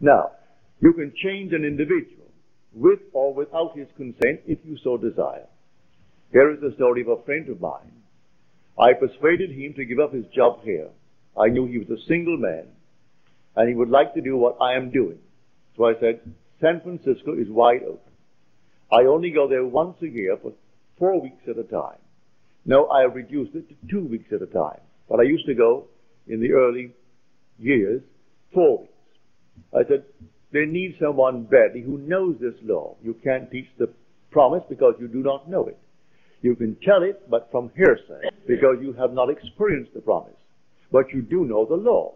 Now, you can change an individual with or without his consent if you so desire. Here is the story of a friend of mine. I persuaded him to give up his job here. I knew he was a single man, and he would like to do what I am doing. So I said, San Francisco is wide open. I only go there once a year for 4 weeks at a time. Now I have reduced it to 2 weeks at a time. But I used to go, in the early years, 4 weeks. I said, they need someone badly who knows this law. You can't teach the promise because you do not know it. You can tell it, but from hearsay, because you have not experienced the promise. But you do know the law.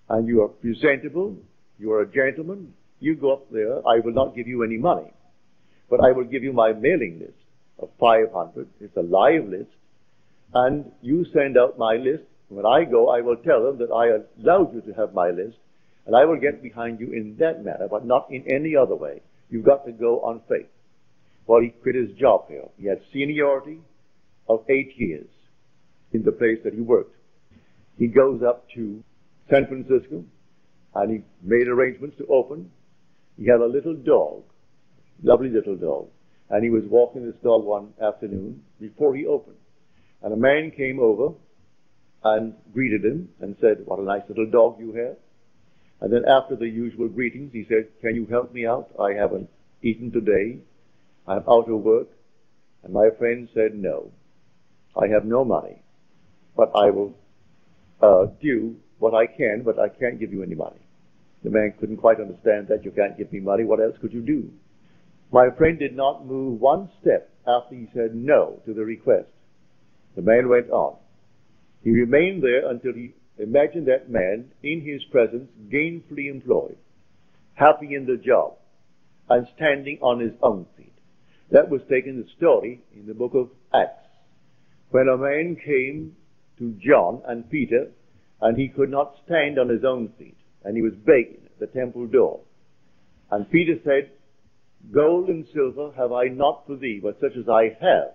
And you are presentable, you are a gentleman, you go up there, I will not give you any money. But I will give you my mailing list of 500. It's a live list. And you send out my list. When I go, I will tell them that I allowed you to have my list. And I will get behind you in that manner, but not in any other way. You've got to go on faith. Well, he quit his job here. He had seniority of 8 years in the place that he worked. He goes up to San Francisco, and he made arrangements to open. He had a little dog, lovely little dog, and he was walking this dog one afternoon before he opened. And a man came over and greeted him and said, what a nice little dog you have. And then after the usual greetings, he said, can you help me out? I haven't eaten today. I'm out of work. And my friend said, no, I have no money, but I will do what I can, but I can't give you any money. The man couldn't quite understand that. You can't give me money. What else could you do? My friend did not move one step after he said no to the request. The man went on. He remained there until he imagined that man in his presence gainfully employed, happy in the job, and standing on his own feet. That was taken the story in the book of Acts, when a man came to John and Peter, and he could not stand on his own feet, and he was begging at the temple door. And Peter said, gold and silver have I not for thee, but such as I have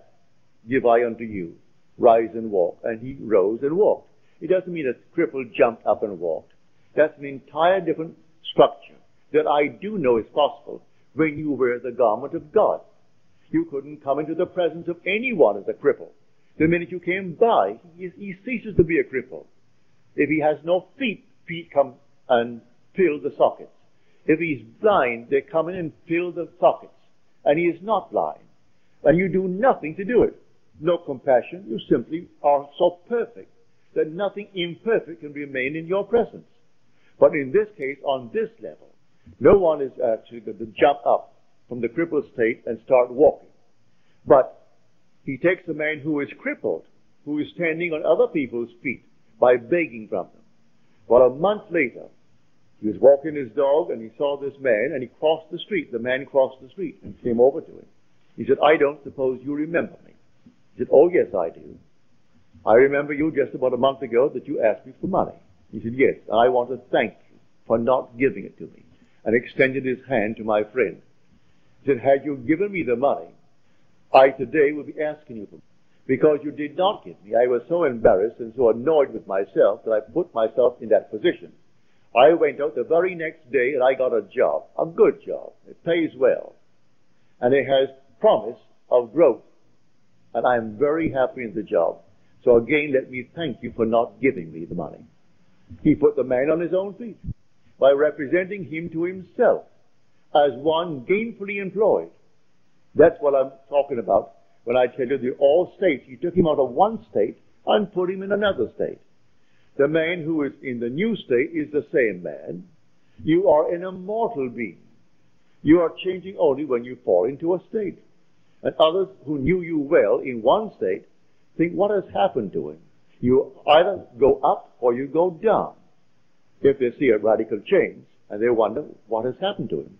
give I unto you. Rise and walk. And he rose and walked. It doesn't mean a cripple jumped up and walked. That's an entire different structure that I do know is possible when you wear the garment of God. You couldn't come into the presence of anyone as a cripple. The minute you came by, he ceases to be a cripple. If he has no feet, feet come and fill the sockets. If he's blind, they come in and fill the sockets. And he is not blind. And you do nothing to do it. No compassion. You simply are so perfect that nothing imperfect can remain in your presence. But in this case, on this level, no one is actually going to jump up from the crippled state and start walking. But he takes a man who is crippled, who is standing on other people's feet by begging from them. Well, a month later, he was walking his dog and he saw this man and he crossed the street. The man crossed the street and came over to him. He said, I don't suppose you remember me. He said, oh, yes, I do. I remember you just about a month ago that you asked me for money. He said, yes, and I want to thank you for not giving it to me. And extended his hand to my friend. He said, had you given me the money, I today would be asking you for it. Because you did not give me. I was so embarrassed and so annoyed with myself that I put myself in that position. I went out the very next day and I got a job, a good job. It pays well. And it has promise of growth. And I'm very happy in the job. So again, let me thank you for not giving me the money. He put the man on his own feet by representing him to himself as one gainfully employed. That's what I'm talking about when I tell you the all states. He took him out of one state and put him in another state. The man who is in the new state is the same man. You are an immortal being. You are changing only when you fall into a state. And others who knew you well in one state think, what has happened to him? You either go up or you go down. If they see a radical change, and they wonder, what has happened to him?